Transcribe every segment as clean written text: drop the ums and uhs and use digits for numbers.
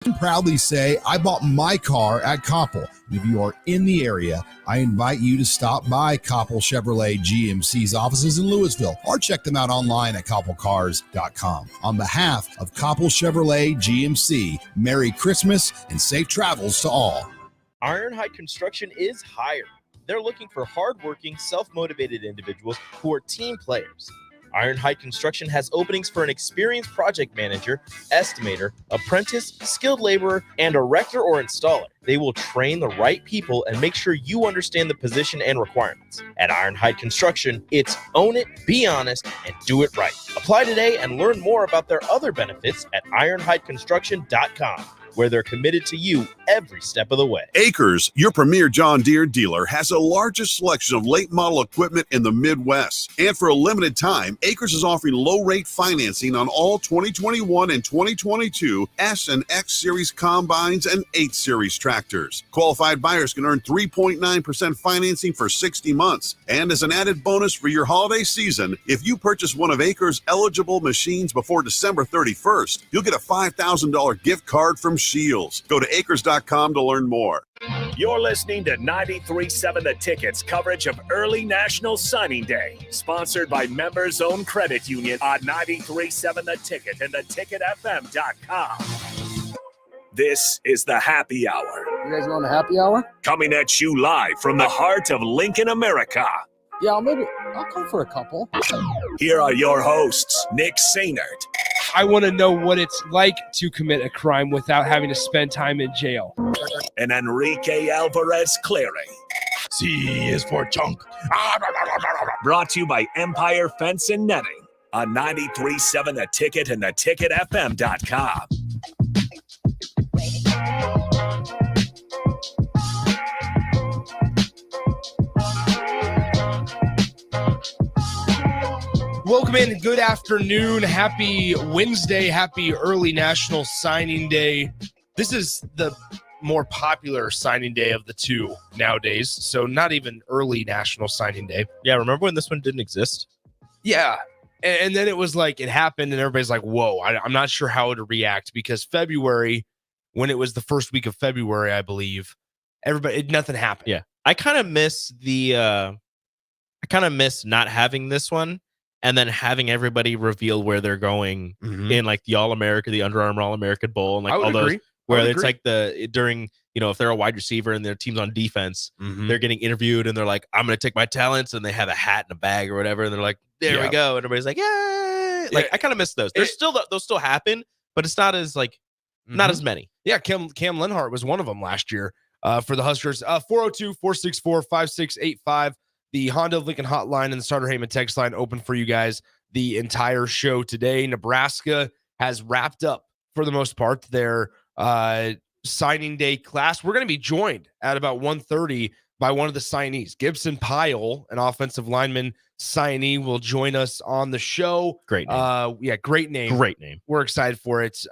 can proudly say I bought my car at Koppel. If you are in the area, I invite you to stop by Koppel Chevrolet GMC's offices in Louisville or check them out online at koppelcars.com. On behalf of Koppel Chevrolet GMC, Merry Christmas and safe travels to all. Ironhide Construction is hiring. They're looking for hardworking, self-motivated individuals who are team players. Ironhide Construction has openings for an experienced project manager, estimator, apprentice, skilled laborer, and erector or installer. They will train the right people and make sure you understand the position and requirements. At Ironhide Construction, it's own it, be honest, and do it right. Apply today and learn more about their other benefits at ironhideconstruction.com. where they're committed to you every step of the way. Acres, your premier John Deere dealer, has the largest selection of late model equipment in the Midwest. And for a limited time, Acres is offering low rate financing on all 2021 and 2022 S and X Series combines and 8 Series tractors. Qualified buyers can earn 3.9% financing for 60 months. And as an added bonus for your holiday season, if you purchase one of Acres' eligible machines before December 31st, you'll get a $5,000 gift card from Shields. Go to acres.com to learn more. You're listening to 93.7 The Ticket's coverage of early National Signing Day, sponsored by Members Own Credit Union on 93.7 The Ticket and theticketfm.com. This is the Happy Hour. You guys want a happy hour? Coming at you live from the heart of Lincoln, America. Yeah, I'll come for a couple. Here are your hosts, Nick Sainert. I want to know what it's like to commit a crime without having to spend time in jail. And Enrique Alvarez Clary. C is for chunk. Brought to you by Empire Fence and Netting on 93.7 The Ticket and theticketfm.com. Welcome in. Good afternoon. Happy Wednesday. Happy early National Signing Day. This is the more popular signing day of the two nowadays. So not even early National Signing Day. Yeah, remember when this one didn't exist? Yeah. And then it was like it happened and everybody's like, whoa, I'm not sure how to react because February, when it was the first week of February, I believe, nothing happened. Yeah. I kind of miss not having this one. And then having everybody reveal where they're going in like the All-America, the Under Armour All-American Bowl, and like all those where it's like during, if they're a wide receiver and their team's on defense, they're getting interviewed and they're like, I'm going to take my talents, and they have a hat and a bag or whatever. And they're like, there we go. And everybody's like, yeah. Like, I kind of miss those. Those still happen, but it's not as like, not as many. Yeah. Cam Lenhart was one of them last year for the Huskers. 402-464-5685. The Honda of Lincoln hotline and the Starter Heyman text line open for you guys the entire show today. Nebraska has wrapped up, for the most part, their signing day class. We're going to be joined at about 1:30 by one of the signees. Gibson Pyle, an offensive lineman signee, will join us on the show. Great name. Great name. Great name. We're excited for it.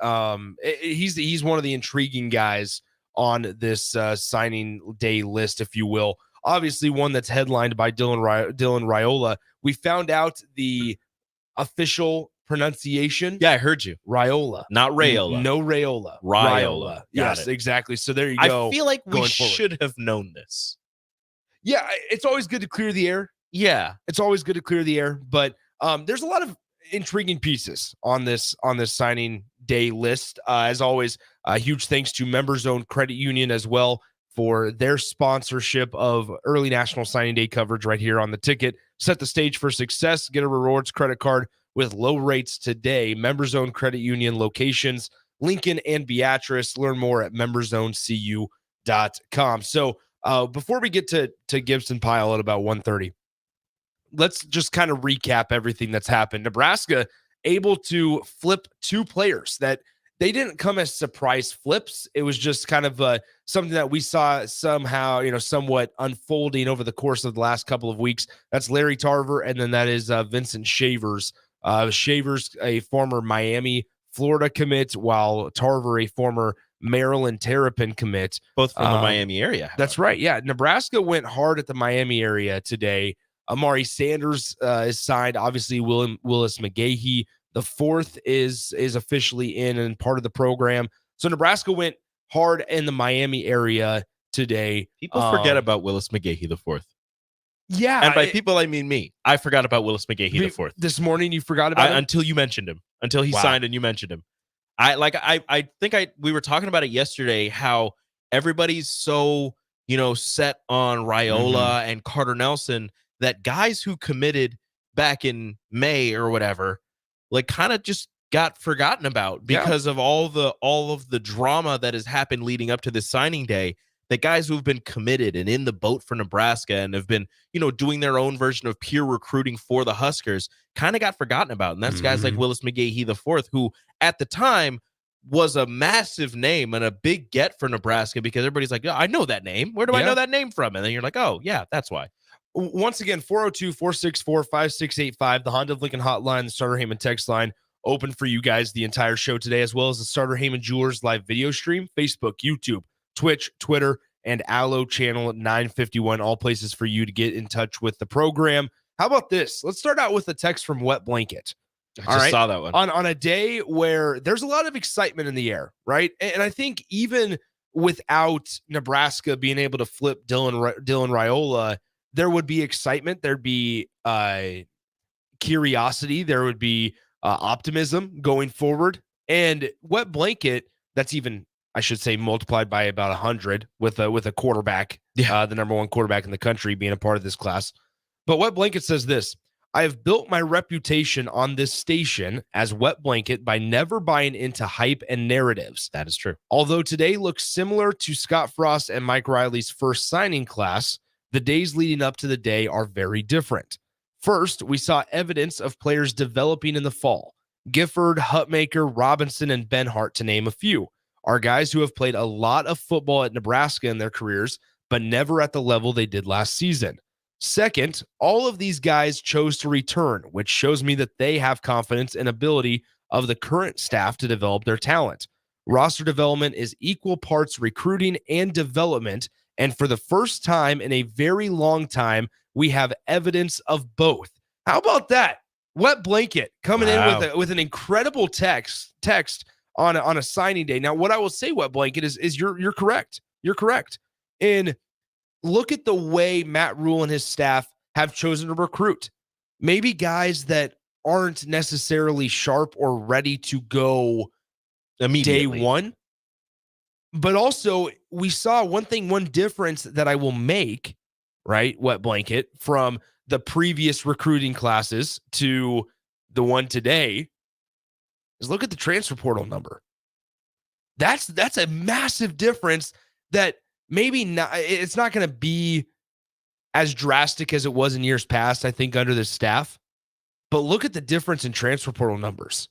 He's one of the intriguing guys on this signing day list, if you will. Obviously, one that's headlined by Dylan Raiola. We found out the official pronunciation. Yeah, I heard you. Raiola. Not Raiola. No Raiola. Raiola. Yes, exactly. So there you go. I feel like we should have known this. Yeah, it's always good to clear the air. Yeah. It's always good to clear the air. But there's a lot of intriguing pieces on this signing day list. As always, huge thanks to Members Own Credit Union as well for their sponsorship of early National Signing Day coverage right here on the ticket. Set the stage for success. Get a rewards credit card with low rates today. Members Own Credit Union locations, Lincoln and Beatrice. Learn more at membersowncu.com. So before we get to Gibson Pile at about 1:30, let's just kind of recap everything that's happened. Nebraska able to flip two players that they didn't come as surprise flips. It was just kind of something that we saw somehow, somewhat unfolding over the course of the last couple of weeks. That's Larry Tarver, and then that is Vincent Shavers. Shavers, a former Miami, Florida commit, while Tarver, a former Maryland Terrapin commit. Both from the Miami area. That's right. Yeah. Nebraska went hard at the Miami area today. Amari Sanders is signed. Obviously, Willis McGahee. The fourth is officially in and part of the program. So Nebraska went hard in the Miami area today. People forget about Willis McGahee the fourth. Yeah. And by people, I mean me. I forgot about Willis McGahee the fourth. This morning you forgot about him? Until you mentioned him. Until he signed and you mentioned him. I think we were talking about it yesterday, how everybody's so, set on Raiola and Carter Nelson that guys who committed back in May or whatever, kind of just got forgotten about because of all of the drama that has happened leading up to this signing day. That guys who have been committed and in the boat for Nebraska and have been, doing their own version of peer recruiting for the Huskers kind of got forgotten about. And that's guys like Willis McGahee the fourth, who at the time was a massive name and a big get for Nebraska because everybody's like, I know that name. Where do I know that name from? And then you're like, oh, yeah, that's why. Once again, 402-464-5685, the Honda of Lincoln hotline, the Starter Heyman text line, open for you guys the entire show today, as well as the Starter Heyman Jewelers live video stream, Facebook, YouTube, Twitch, Twitter, and Allo channel at 951, all places for you to get in touch with the program. How about this? Let's start out with a text from Wet Blanket. I just saw that one. On a day where there's a lot of excitement in the air, right? And I think even without Nebraska being able to flip Dylan Raiola, there would be excitement. There'd be curiosity. There would be optimism going forward. And Wet Blanket, that's even, I should say, multiplied by about 100 with a quarterback, the number one quarterback in the country, being a part of this class. But Wet Blanket says this: I have built my reputation on this station as Wet Blanket by never buying into hype and narratives. That is true. Although today looks similar to Scott Frost and Mike Riley's first signing class, the days leading up to the day are very different. First, we saw evidence of players developing in the fall. Gifford, Hutmaker, Robinson, and Benhart, to name a few, are guys who have played a lot of football at Nebraska in their careers, but never at the level they did last season. Second, all of these guys chose to return, which shows me that they have confidence and ability of the current staff to develop their talent. Roster development is equal parts recruiting and development, and for the first time in a very long time, we have evidence of both. How about that? Wet Blanket coming in with an incredible text on a signing day. Now, what I will say, Wet Blanket, is you're correct. You're correct. And look at the way Matt Rule and his staff have chosen to recruit. Maybe guys that aren't necessarily sharp or ready to go immediately day one. But also, we saw one difference that I will make, right, Wet Blanket, from the previous recruiting classes to the one today, is look at the transfer portal number. That's a massive difference that maybe not, it's not going to be as drastic as it was in years past, I think, under this staff. But look at the difference in transfer portal numbers.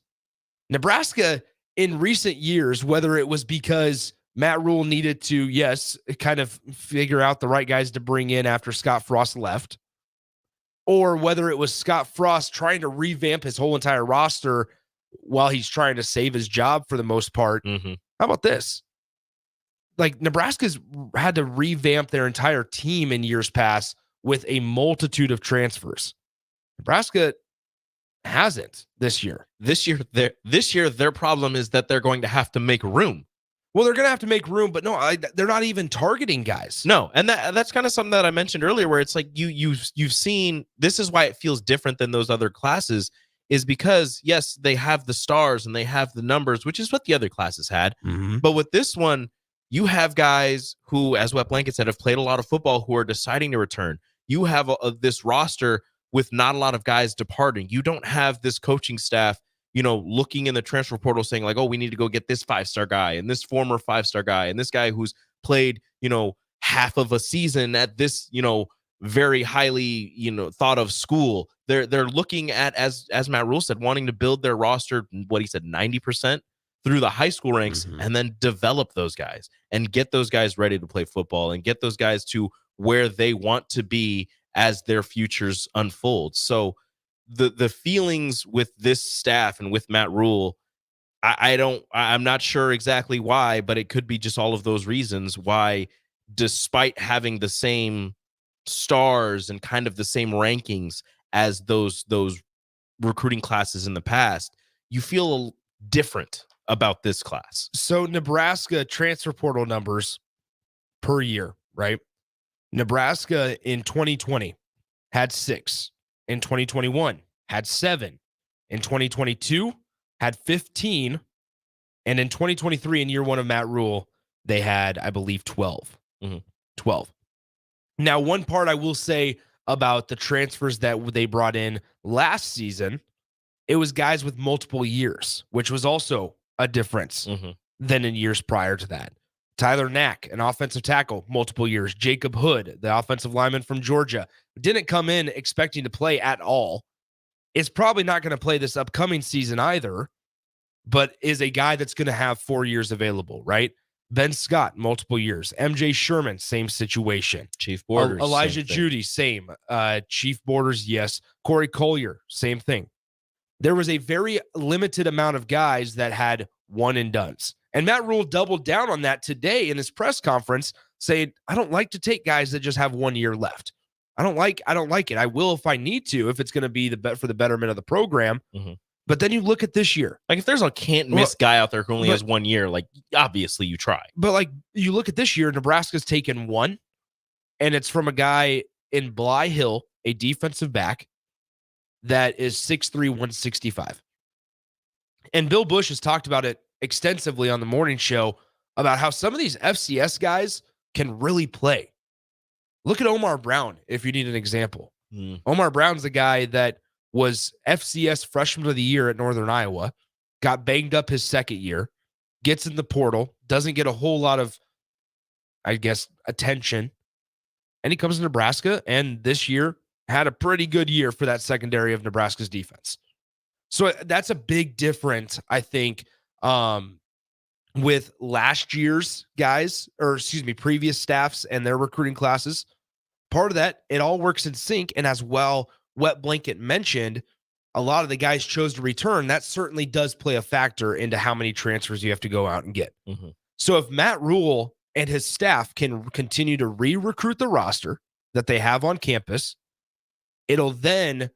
Nebraska in recent years, whether it was because Matt Rule needed to, yes, kind of figure out the right guys to bring in after Scott Frost left, or whether it was Scott Frost trying to revamp his whole entire roster while he's trying to save his job for the most part. Mm-hmm. How about this? Like, Nebraska's had to revamp their entire team in years past with a multitude of transfers. Nebraska hasn't this year. This year, their problem is that they're going to have to make room. Well, they're going to have to make room, but no, they're not even targeting guys. No, and that's kind of something that I mentioned earlier, where it's like you've seen. This is why it feels different than those other classes, is because yes, they have the stars and they have the numbers, which is what the other classes had. Mm-hmm. But with this one, you have guys who, as Wet Blanket said, have played a lot of football who are deciding to return. You have this roster with not a lot of guys departing. You don't have this coaching staff, looking in the transfer portal saying like, oh, we need to go get this 5-star guy and this former 5-star guy and this guy who's played, half of a season at this, very highly, thought of school. They're looking at, as Matt Rule said, wanting to build their roster, what he said, 90% through the high school ranks, and then develop those guys and get those guys ready to play football and get those guys to where they want to be as their futures unfold. So the feelings with this staff and with Matt Rule, I'm not sure exactly why, but it could be just all of those reasons why, despite having the same stars and kind of the same rankings as those recruiting classes in the past, you feel different about this class. So Nebraska transfer portal numbers per year, right? Nebraska in 2020 had 6. In 2021 had 7. In 2022 had 15. And in 2023, in year one of Matt Rule, they had, I believe, 12. 12. Now, one part I will say about the transfers that they brought in last season, it was guys with multiple years, which was also a difference than in years prior to that. Tyler Knack, an offensive tackle, multiple years. Jacob Hood, the offensive lineman from Georgia, didn't come in expecting to play at all. Is probably not going to play this upcoming season either, but is a guy that's going to have 4 years available, right? Ben Scott, multiple years. MJ Sherman, same situation. Chief Borders. Elijah Judy, same. Chief Borders, yes. Corey Collier, same thing. There was a very limited amount of guys that had one and dones. And Matt Rule doubled down on that today in his press conference, saying, I don't like to take guys that just have 1 year left. I don't like it. I will if I need to, if it's going to be for the betterment of the program. But then you look at this year. Like, if there's a can't miss guy out there who only has 1 year, like, obviously you try. But like, you look at this year, Nebraska's taken 1, and it's from a guy in Bly Hill, a defensive back that is 6'3", 165. And Bill Bush has talked about it extensively on the morning show about how some of these FCS guys can really play. Look at Omar Brown, if you need an example. Omar Brown's the guy that was FCS Freshman of the Year at Northern Iowa, got banged up his second year, gets in the portal, doesn't get a whole lot of, I guess, attention, and he comes to Nebraska, and this year had a pretty good year for that secondary of Nebraska's defense. So that's a big difference, I think, with last year's guys, previous staffs and their recruiting classes. Part of that, it all works in sync. And as well, Wet Blanket mentioned, a lot of the guys chose to return. That certainly does play a factor into how many transfers you have to go out and get. So if Matt Rule and his staff can continue to re-recruit the roster that they have on campus, it'll then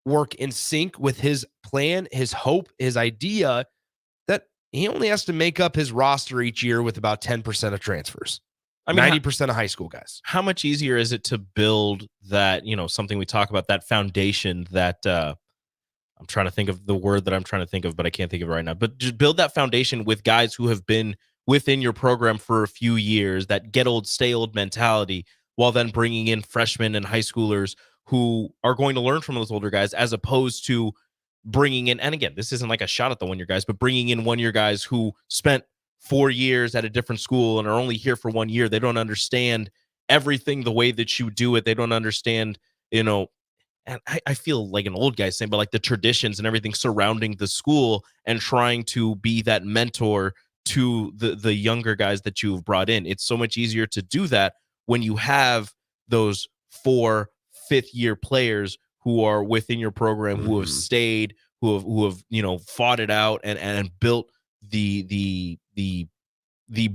work in sync with his plan, his hope, his idea that he only has to make up his roster each year with about 10% of transfers. I mean, 90% of high school guys. How much easier is it to build that, something we talk about, that foundation that I'm trying to think of the word that I'm trying to think of, but I can't think of it right now. But just build that foundation with guys who have been within your program for a few years, that get old, stay old mentality, while then bringing in freshmen and high schoolers who are going to learn from those older guys, as opposed to bringing in, and again, this isn't like a shot at the 1 year guys, but bringing in 1 year guys who spent 4 years at a different school and are only here for 1 year. They don't understand everything the way that you do it. They don't understand, and I feel like an old guy saying, but like the traditions and everything surrounding the school, and trying to be that mentor to the younger guys that you've brought in. It's so much easier to do that when you have those 4 fifth-year players who are within your program, who have stayed, who have fought it out and built the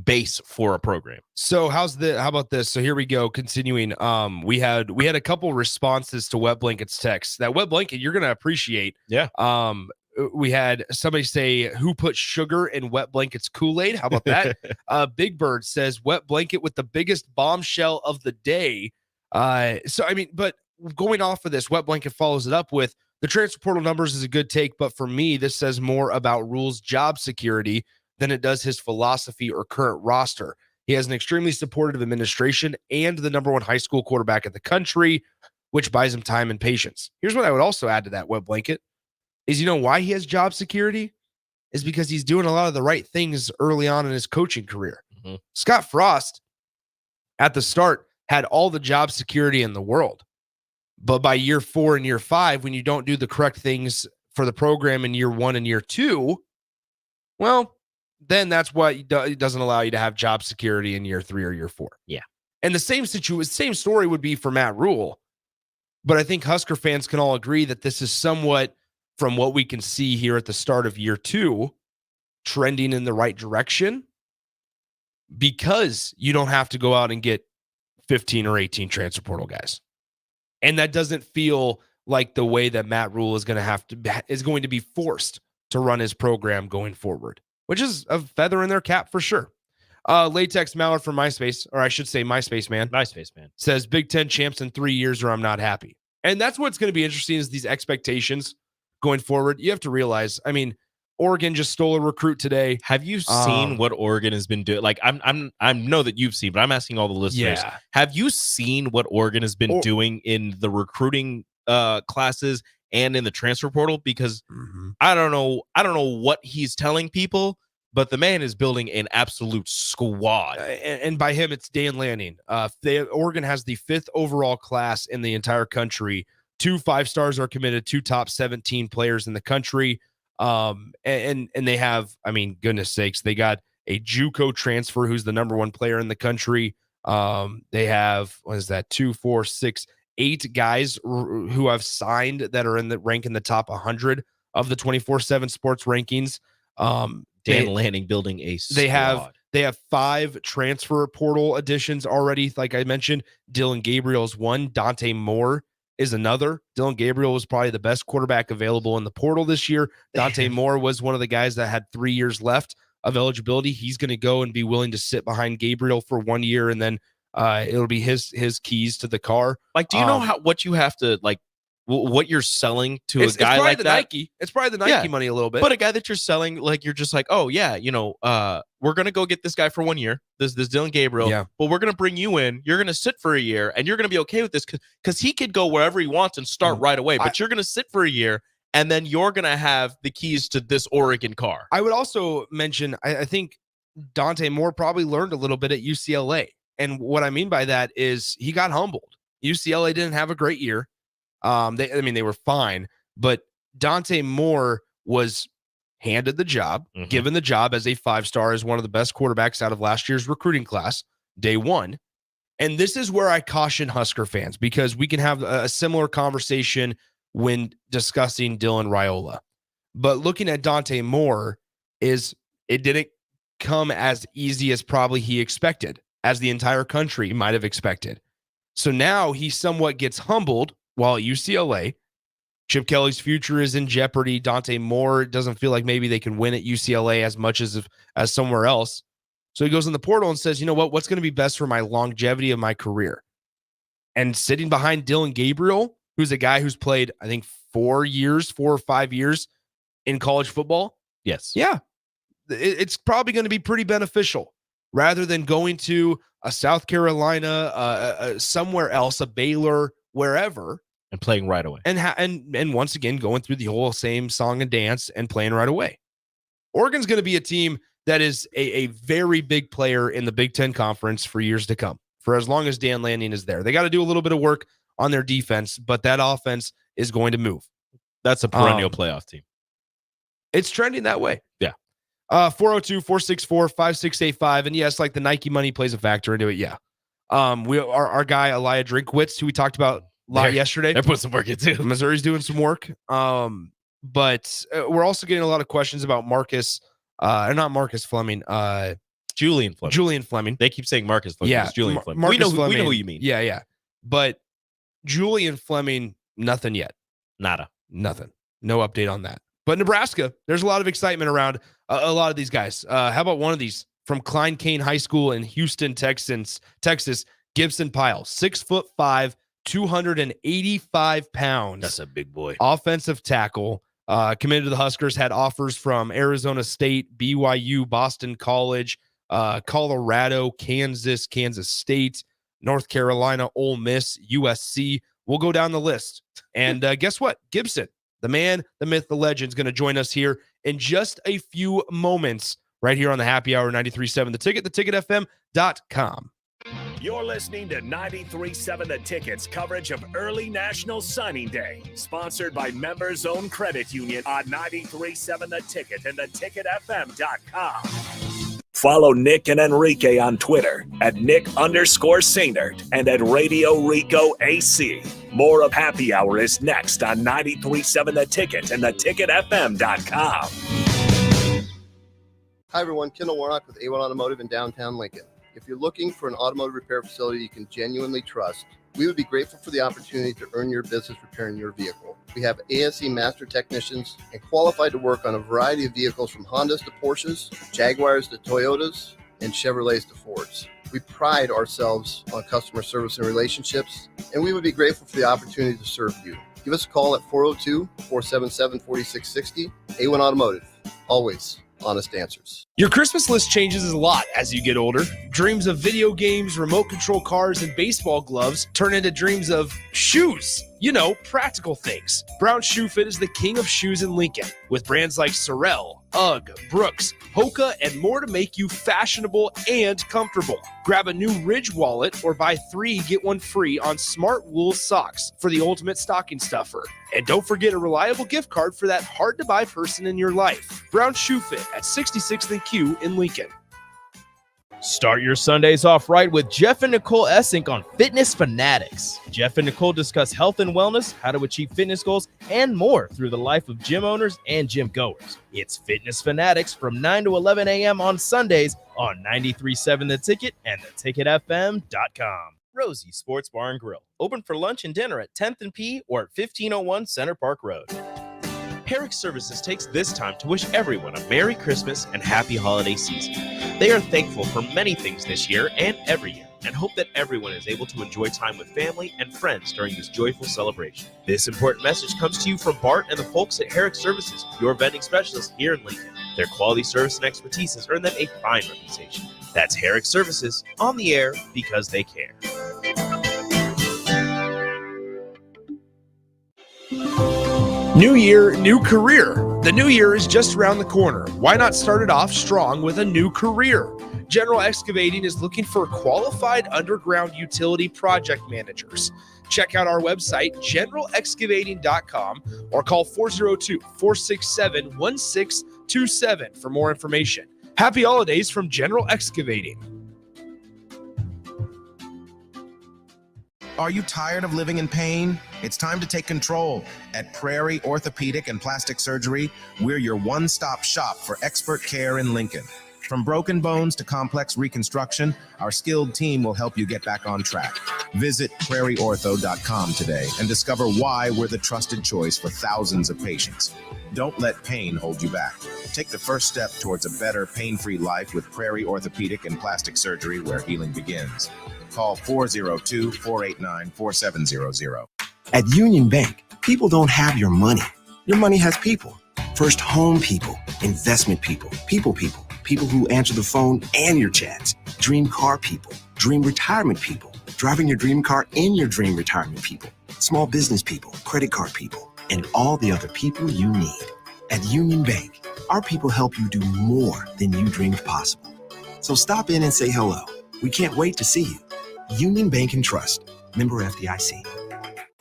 base for a program. So how about this? So here we go. Continuing. We had a couple responses to Wet Blanket's text. That Wet Blanket, you're gonna appreciate. Yeah. We had somebody say, who put sugar in Wet Blanket's Kool-Aid? How about that? Big Bird says, Wet Blanket with the biggest bombshell of the day. But going off of this, Wet Blanket follows it up with, the transfer portal numbers is a good take, but for me, this says more about Rule's job security than it does his philosophy or current roster. He has an extremely supportive administration and the number 1 high school quarterback in the country, which buys him time and patience. Here's what I would also add to that, Wet Blanket, is why he has job security is because he's doing a lot of the right things early on in his coaching career. Scott Frost, at the start, had all the job security in the world. But by year 4 and year 5, when you don't do the correct things for the program in year 1 and year 2, well, then that's what it doesn't allow you to have job security in year 3 or year 4. Yeah. And the same story would be for Matt Rule. But I think Husker fans can all agree that this is somewhat, from what we can see here at the start of year 2, trending in the right direction, because you don't have to go out and get 15 or 18 transfer portal guys. And that doesn't feel like the way that Matt Rule is going to be forced to run his program going forward. which is a feather in their cap for sure. Latex Mallard from MySpace, or I should say MySpace Man, says Big Ten champs in 3 years or I'm not happy. And that's what's going to be interesting is these expectations going forward. You have to realize, I mean, Oregon just stole a recruit today. Have you seen what Oregon has been doing? Like, I know that you've seen, but I'm asking all the listeners. Yeah. Have you seen what Oregon has been doing in the recruiting classes and in the transfer portal? Because I don't know what he's telling people, but the man is building an absolute squad. And by him, it's Dan Lanning. Oregon has the 5th overall class in the entire country. 2 5-stars are committed, 2 top 17 players in the country. And they have, I mean, goodness sakes, they got a JUCO transfer who's the number 1 player in the country. They have, what is that, 2, 4, 6, 8 guys who have signed that are in the rank in the top 100 of the 24/7 sports rankings. Dan Lanning building a squad. They have 5 transfer portal additions already. Like I mentioned, Dylan Gabriel is one. Dante Moore is another. Dylan Gabriel was probably the best quarterback available in the portal this year. Dante Moore was one of the guys that had 3 years left of eligibility. He's going to go and be willing to sit behind Gabriel for 1 year, and then it'll be his keys to the car. Like, do you know what you have to, like, what you're selling to a guy like that? Nike. It's probably the Nike money a little bit. But a guy that you're selling, like, you're just like, oh yeah, we're gonna go get this guy for 1 year. This Dylan Gabriel. Yeah. But we're gonna bring you in. You're gonna sit for a year, and you're gonna be okay with this because he could go wherever he wants and start right away. But you're gonna sit for a year, and then you're gonna have the keys to this Oregon car. I would also mention, I think Dante Moore probably learned a little bit at UCLA, and what I mean by that is he got humbled. UCLA didn't have a great year. They were fine, but Dante Moore was handed the job, given the job as a 5-star, as one of the best quarterbacks out of last year's recruiting class, day 1. And this is where I caution Husker fans, because we can have a similar conversation when discussing Dylan Raiola. But looking at Dante Moore, it didn't come as easy as probably he expected, as the entire country might have expected. So now he somewhat gets humbled while at UCLA. Chip Kelly's future is in jeopardy. Dante Moore doesn't feel like maybe they can win at UCLA as much as somewhere else. So he goes in the portal and says, you know what's going to be best for my longevity of my career? And sitting behind Dylan Gabriel, who's a guy who's played, I think, 4 or 5 years in college football. Yes. Yeah. It's probably going to be pretty beneficial rather than going to a South Carolina, somewhere else, a Baylor, wherever, and playing right away, and once again going through the whole same song and dance and playing right away. Oregon's going to be a team that is a very big player in the Big Ten Conference for years to come, for as long as Dan Lanning is there. They got to do a little bit of work on their defense, but that offense is going to move. That's a perennial playoff team. It's trending that way. Yeah. 402-464-5685, and yes, like the Nike money plays a factor into it. Yeah. Our guy Elijah Drinkwitz, who we talked about a lot yesterday, they're putting some work in too. Missouri's doing some work. But we're also getting a lot of questions about not Marcus Fleming, Julian Fleming. They keep saying Marcus Fleming. Yeah, it's Julian Fleming. We know who you mean. Yeah. But Julian Fleming, nothing yet. Nada. Nothing. No update on that. But Nebraska, there's a lot of excitement around a lot of these guys. How about one of these from Klein Cain High School in Houston, Texas, Gibson Pyle, 6'5", 285 pounds. That's a big boy. Offensive tackle. Committed to the Huskers, had offers from Arizona State, BYU, Boston College, Colorado, Kansas State, North Carolina, Ole Miss, USC. We'll go down the list. And guess what? Gibson, the man, the myth, the legend, is going to join us here in just a few moments right here on the Happy Hour 93.7 The Ticket, theticketfm.com. You're listening to 93.7 The Ticket's coverage of early National Signing Day, sponsored by Members Own Credit Union on 93.7 The Ticket and theticketfm.com. Follow Nick and Enrique on Twitter at Nick_Sainert and at Radio Rico AC. More of Happy Hour is next on 93.7 The Ticket and theticketfm.com. Hi, everyone. Kendall Warnock with A1 Automotive in downtown Lincoln. If you're looking for an automotive repair facility you can genuinely trust, we would be grateful for the opportunity to earn your business repairing your vehicle. We have ASE master technicians and qualified to work on a variety of vehicles from Hondas to Porsches, Jaguars to Toyotas, and Chevrolets to Fords. We pride ourselves on customer service and relationships, and we would be grateful for the opportunity to serve you. Give us a call at 402-477-4660. A1 Automotive, always honest answers. Your Christmas list changes a lot as you get older. Dreams of video games, remote control cars, and baseball gloves turn into dreams of shoes. You know, practical things. Brown Shoe Fit is the king of shoes in Lincoln, with brands like Sorel, Ugg, Brooks, Hoka, and more to make you fashionable and comfortable. Grab a new Ridge wallet or buy 3, get 1 free on smart wool socks for the ultimate stocking stuffer. And don't forget a reliable gift card for that hard-to-buy person in your life. Brown Shoe Fit at 66th and Q in Lincoln. Start your Sundays off right with Jeff and Nicole Essink on Fitness Fanatics. Jeff and Nicole discuss health and wellness, how to achieve fitness goals, and more through the life of gym owners and gym goers. It's Fitness Fanatics from 9 to 11 a.m. on Sundays on 93.7 The Ticket and theticketfm.com. Rosie Sports Bar and Grill, open for lunch and dinner at 10th and P or at 1501 Center Park Road. Herrick Services takes this time to wish everyone a Merry Christmas and Happy Holiday Season. They are thankful for many things this year and every year, and hope that everyone is able to enjoy time with family and friends during this joyful celebration. This important message comes to you from Bart and the folks at Herrick Services, your vending specialists here in Lincoln. Their quality service and expertise has earned them a fine reputation. That's Herrick Services, on the air because they care. New year, new career. The new year is just around the corner. Why not start it off strong with a new career? General Excavating is looking for qualified underground utility project managers. Check out our website, generalexcavating.com, or call 402-467-1627 for more information. Happy holidays from General Excavating. Are you tired of living in pain? It's time to take control. At Prairie Orthopedic and Plastic Surgery, we're your one-stop shop for expert care in Lincoln. From broken bones to complex reconstruction, our skilled team will help you get back on track. Visit prairieortho.com today and discover why we're the trusted choice for thousands of patients. Don't let pain hold you back. Take the first step towards a better, pain-free life with Prairie Orthopedic and Plastic Surgery, where healing begins. Call 402-489-4700. At Union Bank, people don't have your money. Your money has people. First home people, investment people, people who answer the phone and your chats, dream car people, dream retirement people, driving your dream car in your dream retirement people, small business people, credit card people, and all the other people you need. At Union Bank, our people help you do more than you dreamed possible. So stop in and say hello. We can't wait to see you. Union Bank and Trust, member FDIC.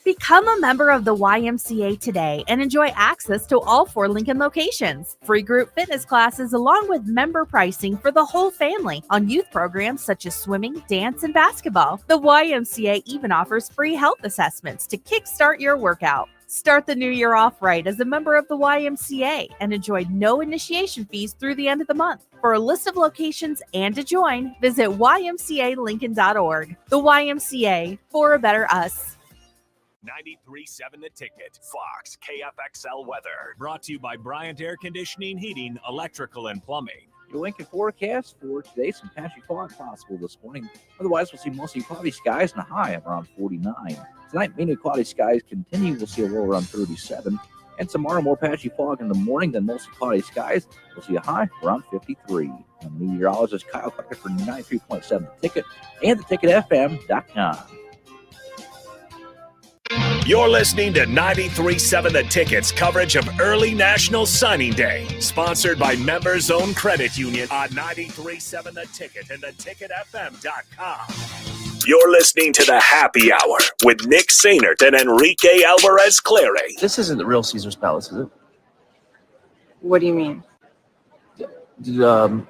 Become a member of the YMCA today and enjoy access to all 4 Lincoln locations. Free group fitness classes along with member pricing for the whole family on youth programs such as swimming, dance, and basketball. The YMCA even offers free health assessments to kickstart your workout. Start the new year off right as a member of the YMCA and enjoy no initiation fees through the end of the month. For a list of locations and to join, visit ymcalincoln.org. The YMCA, for a better us. 93.7 The Ticket, Fox, KFXL weather. Brought to you by Bryant Air Conditioning, Heating, Electrical, and Plumbing. Your Lincoln forecast for today, some patchy fog possible this morning. Otherwise, we'll see mostly cloudy skies and a high of around 49. Tonight, mainly cloudy skies continue. We'll see a low around 37. And tomorrow, more patchy fog in the morning than mostly cloudy skies. We'll see a high around 53. On the meteorologist Kyle Tucker for 93.7 The Ticket and theticketfm.com. You're listening to 93.7 The Ticket's coverage of early National Signing Day, sponsored by Members Own Credit Union on 93.7 The Ticket and theticketfm.com. You're listening to the Happy Hour with Nick Sainert and Enrique Alvarez Clary. This isn't the real Caesar's Palace, is it? What do you mean? Did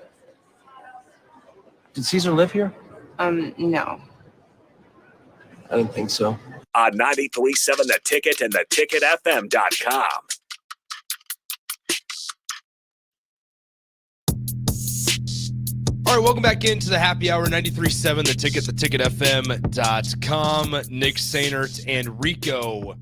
Caesar live here? No. I didn't think so. On 93.7 The Ticket and theticketfm.com. All right, welcome back into the happy hour, 93.7 The Ticket, theticketfm.com. Nick Sainert and Rico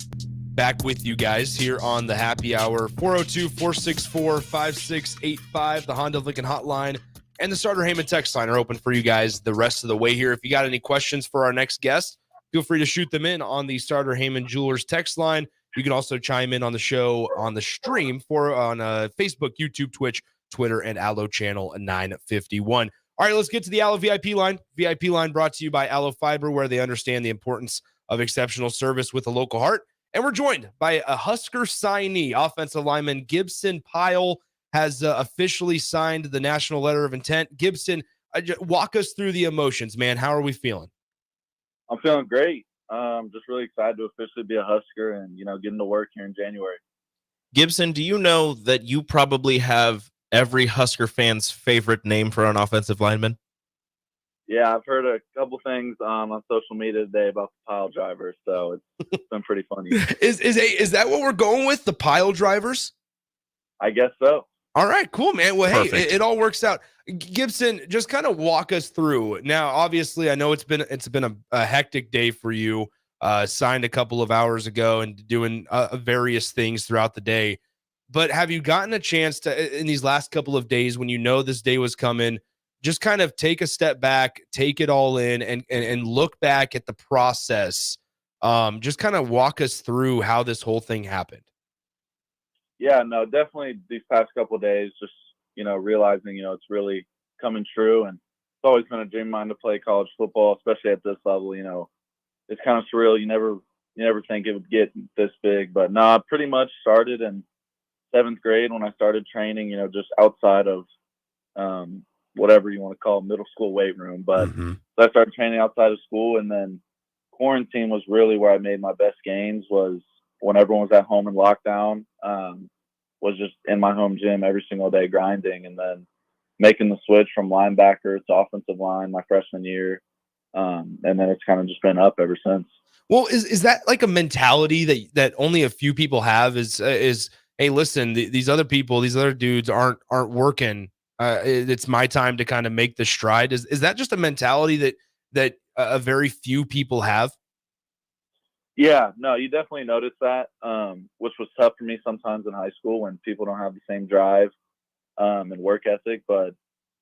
back with you guys here on the happy hour. 402-464-5685, the Honda Lincoln hotline, and the Starter Heyman text line are open for you guys the rest of the way here. If you got any questions for our next guest, feel free to shoot them in on the Starter Heyman Jewelers text line. You can also chime in on the show on the stream on Facebook, YouTube, Twitch, Twitter, and Allo Channel 951. All right, let's get to the Allo VIP line. VIP line brought to you by Allo Fiber, where they understand the importance of exceptional service with a local heart. And we're joined by a Husker signee, offensive lineman Gibson Pyle has officially signed the national letter of intent. Gibson, walk us through the emotions, man. How are we feeling? I'm feeling great. Just really excited to officially be a Husker and, getting to work here in January. Gibson, do you know that you probably have every Husker fan's favorite name for an offensive lineman? Yeah, I've heard a couple things on social media today about the pile driver, so it's been pretty funny. Is that what we're going with, the pile drivers? I guess so. All right, cool, man. Well, Perfect. Hey, it all works out. Gibson, just kind of walk us through. Now, obviously, I know it's been a hectic day for you. Signed a couple of hours ago and doing various things throughout the day. But have you gotten a chance to, in these last couple of days, when you know this day was coming, just kind of take a step back, take it all in, and look back at the process? Just kind of walk us through how this whole thing happened. Yeah, no, definitely these past couple of days, just, realizing, it's really coming true. And it's always been a dream of mine to play college football, especially at this level. It's kind of surreal. You never think it would get this big, but no, I pretty much started in 7th grade when I started training, just outside of whatever you want to call middle school weight room. But so I started training outside of school, and then quarantine was really where I made my best gains, was when everyone was at home in lockdown, was just in my home gym every single day grinding, and then making the switch from linebacker to offensive line my freshman year. And then it's kind of just been up ever since. Well, is that like a mentality that only a few people have? Is hey, listen, these other people, these other dudes aren't working. It's my time to kind of make the stride. Is that just a mentality that a very few people have? Yeah, no, you definitely notice that, which was tough for me sometimes in high school when people don't have the same drive and work ethic. But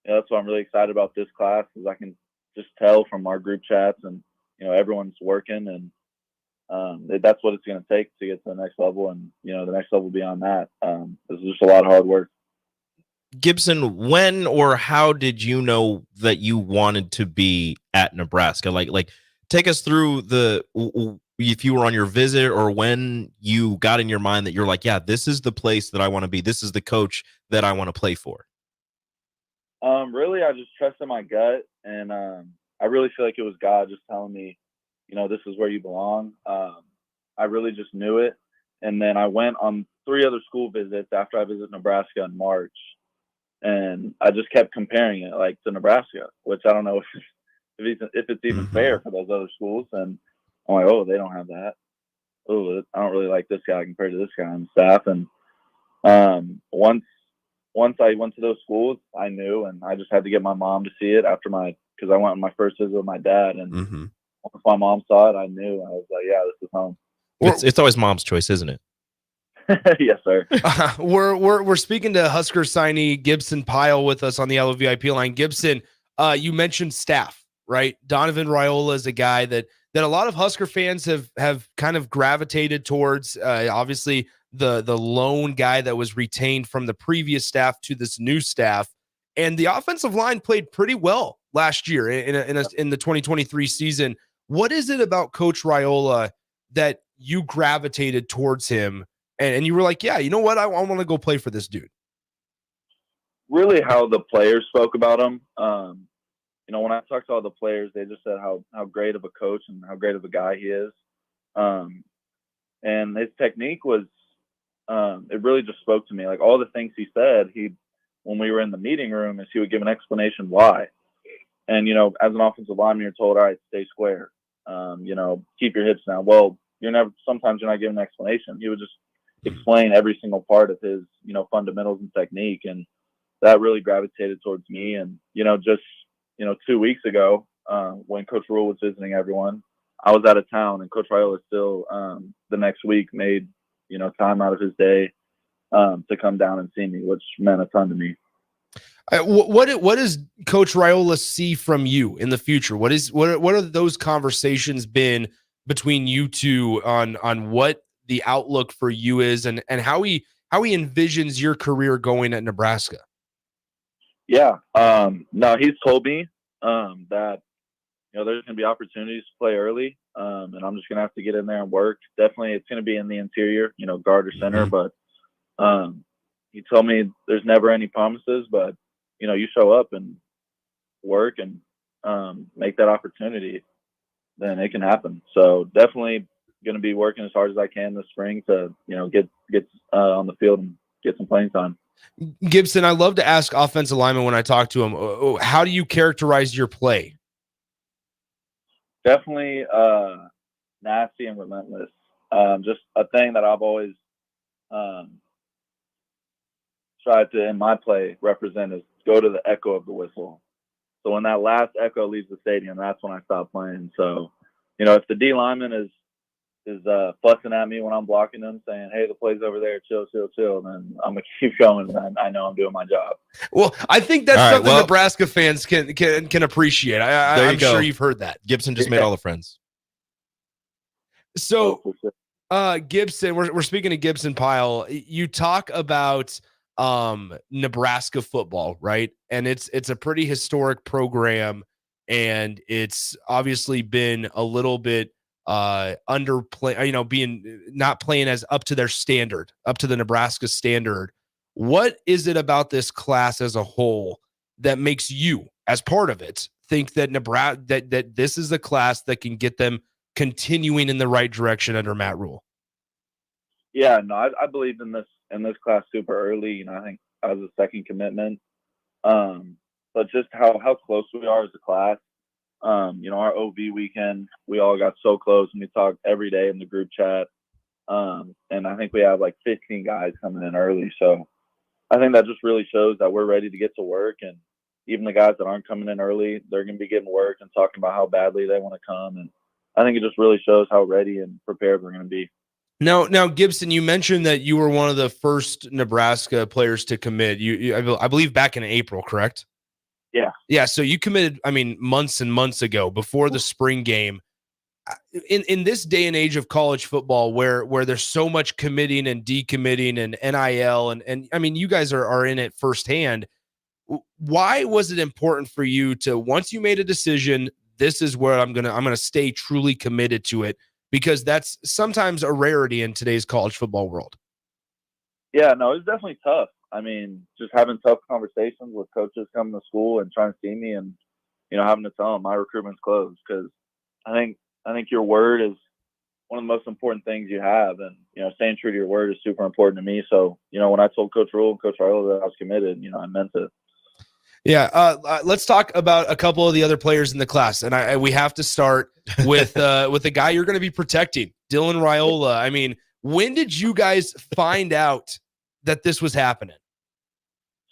that's what I'm really excited about this class, is I can just tell from our group chats and, everyone's working, and that's what it's going to take to get to the next level, and, the next level beyond that. It's just a lot of hard work. Gibson, when or how did you know that you wanted to be at Nebraska? Like take us through if you were on your visit, or when you got in your mind that you're like, yeah, this is the place that I want to be. This is the coach that I want to play for. Really, I just trusted my gut, and I really feel like it was God just telling me, this is where you belong. I really just knew it. And then I went on 3 other school visits after I visited Nebraska in March, and I just kept comparing it to Nebraska, which I don't know if it's even fair for those other schools. And I'm like, oh, they don't have that. Oh, I don't really like this guy compared to this guy on staff. And once I went to those schools, I knew, and I just had to get my mom to see it because I went on my first visit with my dad. And once my mom saw it, I knew. I was like, yeah, this is home. It's always mom's choice, isn't it? Yes, sir. We're speaking to Husker signee Gibson Pyle with us on the Allo VIP line. Gibson, you mentioned staff, right? Donovan Raiola is a guy that a lot of Husker fans have kind of gravitated towards. Obviously, the lone guy that was retained from the previous staff to this new staff, and the offensive line played pretty well last year in the 2023 season. What is it about Coach Raiola that you gravitated towards him, and you were like, yeah, you know what, I want to go play for this dude? Really, how the players spoke about him. When I talked to all the players, they just said how great of a coach and how great of a guy he is. And his technique was, it really just spoke to me. Like, all the things he said, when we were in the meeting room, is he would give an explanation why. And, as an offensive lineman, you're told, all right, stay square. Keep your hips down. Well, sometimes you're not given an explanation. He would just explain every single part of his, fundamentals and technique. And that really gravitated towards me. And, just 2 weeks ago when Coach Rule was visiting everyone. I was out of town, and Coach Raiola still the next week made time out of his day to come down and see me, which meant a ton to me. What does Coach Raiola see from you in the future? What are those conversations been between you two on what the outlook for you is, and how he envisions your career going at Nebraska? Yeah, no, he's told me that there's going to be opportunities to play early, and I'm just going to have to get in there and work. Definitely, it's going to be in the interior, guard or center. But he told me there's never any promises, but you show up and work and make that opportunity, then it can happen. So definitely going to be working as hard as I can this spring to get on the field and get some playing time. Gibson, I love to ask offensive linemen when I talk to them, how do you characterize your play? Definitely nasty and relentless. Just a thing that I've always tried to, in my play, represent is go to the echo of the whistle. So when that last echo leaves the stadium, that's when I stop playing. So, if the D lineman is fussing at me when I'm blocking them, saying, "Hey, the play's over there, chill," then I'm gonna keep going, and I know I'm doing my job. Well, I think that's something Nebraska fans can appreciate. I'm sure you've heard that. Gibson just made all the friends. So, Gibson, we're speaking of Gibson Pile. You talk about Nebraska football, right? And it's a pretty historic program, and it's obviously been a little bit underplay, being not playing as up to their standard, up to the Nebraska standard. What is it about this class as a whole that makes you, as part of it, think that Nebraska that this is a class that can get them continuing in the right direction under Matt Rule? Yeah, no, I believed in this class super early. I think I was a second commitment. But just how close we are as a class. Our OV weekend, we all got so close, and we talked every day in the group chat. And I think we have like 15 guys coming in early. So I think that just really shows that we're ready to get to work. And even the guys that aren't coming in early, they're going to be getting work and talking about how badly they want to come. And I think it just really shows how ready and prepared we're going to be. Now, Gibson, you mentioned that you were one of the first Nebraska players to commit. I believe back in April, correct? Yeah. So you committed, months and months ago, before the spring game. In this day and age of college football, where there's so much committing and decommitting and NIL, and you guys are in it firsthand. Why was it important for you to, once you made a decision, this is where I'm gonna stay truly committed to it? Because that's sometimes a rarity in today's college football world. Yeah, no, it's definitely tough. Just having tough conversations with coaches coming to school and trying to see me, and having to tell them my recruitment's closed, because I think your word is one of the most important things you have, and staying true to your word is super important to me. So when I told Coach Rule and Coach Raiola that I was committed, I meant it. Yeah, let's talk about a couple of the other players in the class, and we have to start with the guy you're going to be protecting, Dylan Raiola. When did you guys find out that this was happening?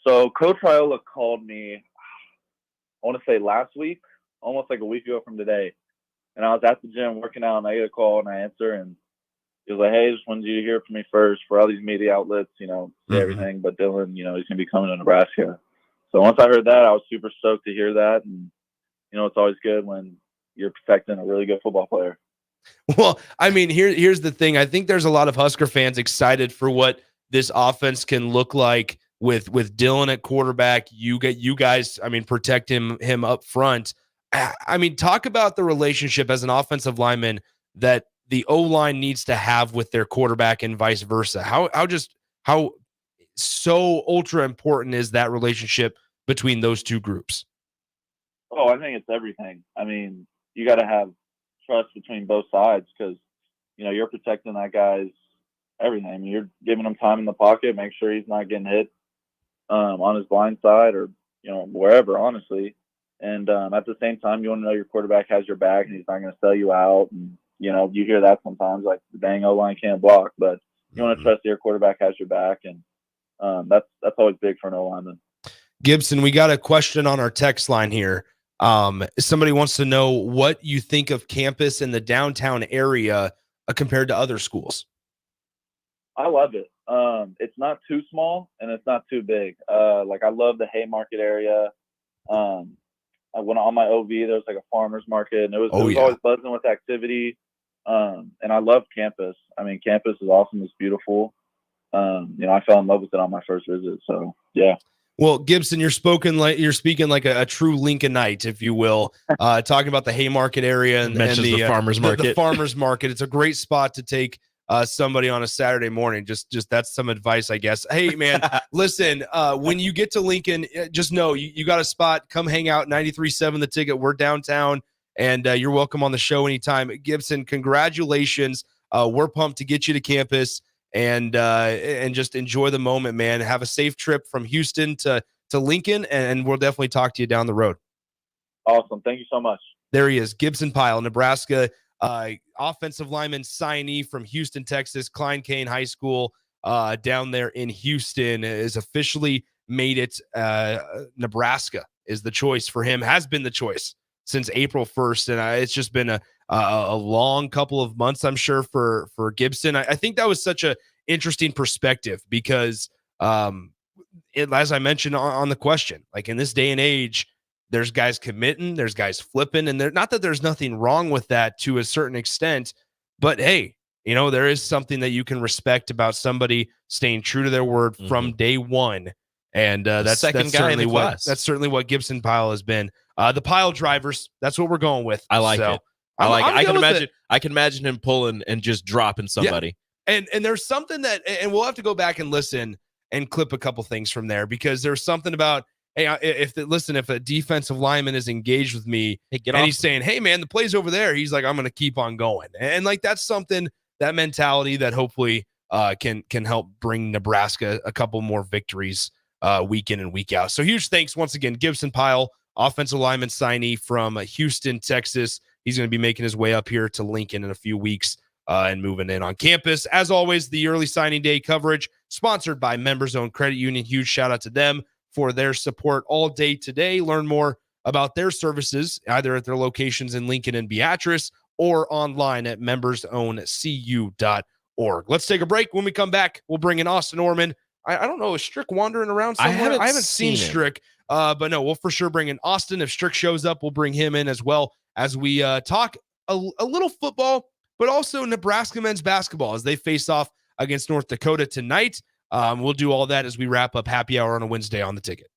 So Coach Raiola called me, I want to say last week, almost like a week ago from today, and I was at the gym working out, and I get a call, and I answer, and he was like, "Hey, just wanted you to hear from me first for all these media outlets, say everything, but Dylan, he's going to be coming to Nebraska." So once I heard that, I was super stoked to hear that. And, it's always good when you're protecting a really good football player. Well, here's the thing. I think there's a lot of Husker fans excited for what this offense can look like with Dylan at quarterback. You guys, protect him up front. Talk about the relationship as an offensive lineman that the O-line needs to have with their quarterback and vice versa. How so ultra important is that relationship between those two groups? Oh, I think it's everything. You got to have trust between both sides, because, you're protecting that guy's everything. You're giving him time in the pocket, make sure he's not getting hit on his blind side or, wherever, honestly. And at the same time, you want to know your quarterback has your back and he's not going to sell you out. And, you hear that sometimes, like the dang O-line can't block, but you want to trust that your quarterback has your back. And that's always big for an O-lineman. Gibson, we got a question on our text line here. Somebody wants to know what you think of campus in the downtown area compared to other schools. I love it. It's not too small and it's not too big. Like I love the Haymarket area. I went on my OV. There was like a farmer's market, and it was always buzzing with activity. And I love campus. I mean, campus is awesome. It's beautiful. I fell in love with it on my first visit. So yeah. Well, Gibson, you're speaking like a true Lincolnite, if you will. Talking about the Haymarket area and the farmers market. The farmers market. It's a great spot to take somebody on a Saturday morning. Just that's some advice, I guess. Hey, man, listen. When you get to Lincoln, just know you got a spot. Come hang out. 93.7 The Ticket. We're downtown, and you're welcome on the show anytime. Gibson, congratulations. We're pumped to get you to campus. And just enjoy the moment, man. Have a safe trip from Houston to Lincoln, and we'll definitely talk to you down the road. Awesome. Thank you so much. There he is, Gibson Pile, Nebraska offensive lineman signee from Houston, Texas. Klein Cain High School down there in Houston is officially made it. Nebraska is the choice for him, has been the choice since April 1st, and it's just been a long couple of months, I'm sure, for Gibson. I think that was such a interesting perspective because, as I mentioned on the question, like in this day and age, there's guys committing, there's guys flipping, and not that there's nothing wrong with that to a certain extent, but hey, there is something that you can respect about somebody staying true to their word from day one. And that's certainly what Gibson Pile has been. The pile drivers, that's what we're going with. I like it. I can imagine him pulling and just dropping somebody. Yeah. And there's something that, and we'll have to go back and listen and clip a couple things from there, because there's something about, hey, if a defensive lineman is engaged with me and he's saying, hey man, the play's over there, he's like, I'm going to keep on going. And like, that's something, that mentality that hopefully can help bring Nebraska a couple more victories week in and week out. So huge thanks once again, Gibson Pile, offensive lineman signee from Houston, Texas. He's going to be making his way up here to Lincoln in a few weeks and moving in on campus. As always, the early signing day coverage sponsored by Members Owned Credit Union. Huge shout out to them for their support all day today. Learn more about their services either at their locations in Lincoln and Beatrice or online at membersowncu.org. Let's take a break. When we come back, we'll bring in Austin Orman. I don't know, is Strick wandering around somewhere? I haven't seen Strick, but no, we'll for sure bring in Austin. If Strick shows up, we'll bring him in as well as we talk a little football, but also Nebraska men's basketball as they face off against North Dakota tonight. We'll do all that as we wrap up happy hour on a Wednesday on The Ticket.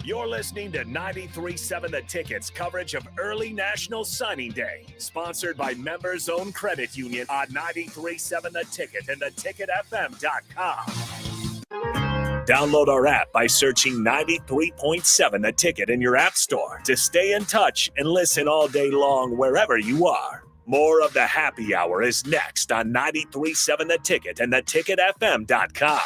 You're listening to 93.7 The Ticket's coverage of early National Signing Day, sponsored by Members Owned Credit Union on 93.7 The Ticket and theticketfm.com. Download our app by searching 93.7 The Ticket in your app store to stay in touch and listen all day long wherever you are. More of the happy hour is next on 93.7 The Ticket and theticketfm.com.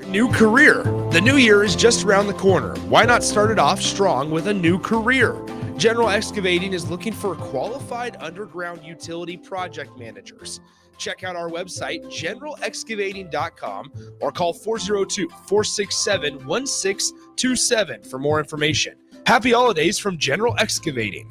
New career. The new year is just around the corner. Why not start it off strong with a new career? General Excavating is looking for qualified underground utility project managers. Check out our website, generalexcavating.com, or call 402-467-1627 for more information. Happy holidays from General Excavating.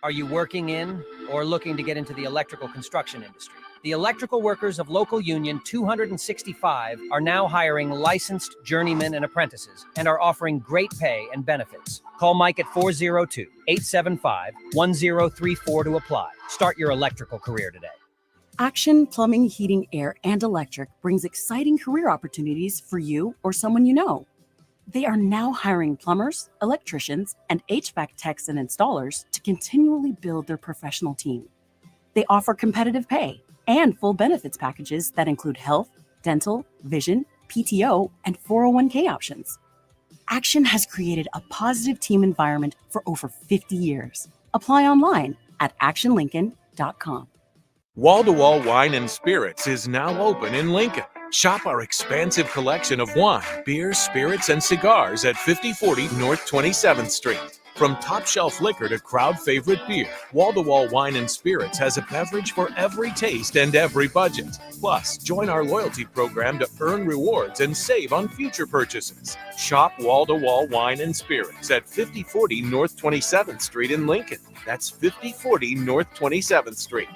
Are you working in or looking to get into the electrical construction industry? The electrical workers of Local Union 265 are now hiring licensed journeymen and apprentices and are offering great pay and benefits. Call Mike at 402-875-1034 to apply. Start your electrical career today. Action Plumbing, Heating, Air, and Electric brings exciting career opportunities for you or someone you know. They are now hiring plumbers, electricians, and HVAC techs and installers to continually build their professional team. They offer competitive pay and full benefits packages that include health, dental, vision, PTO, and 401k options. Action has created a positive team environment for over 50 years. Apply online at actionlincoln.com. Wall-to-Wall Wine and Spirits is now open in Lincoln. Shop our expansive collection of wine, beers, spirits, and cigars at 5040 North 27th Street. From top shelf liquor to crowd favorite beer, Wall to Wall Wine and Spirits has a beverage for every taste and every budget. Plus, join our loyalty program to earn rewards and save on future purchases. Shop Wall to Wall Wine and Spirits at 5040 North 27th Street in Lincoln. That's 5040 North 27th Street.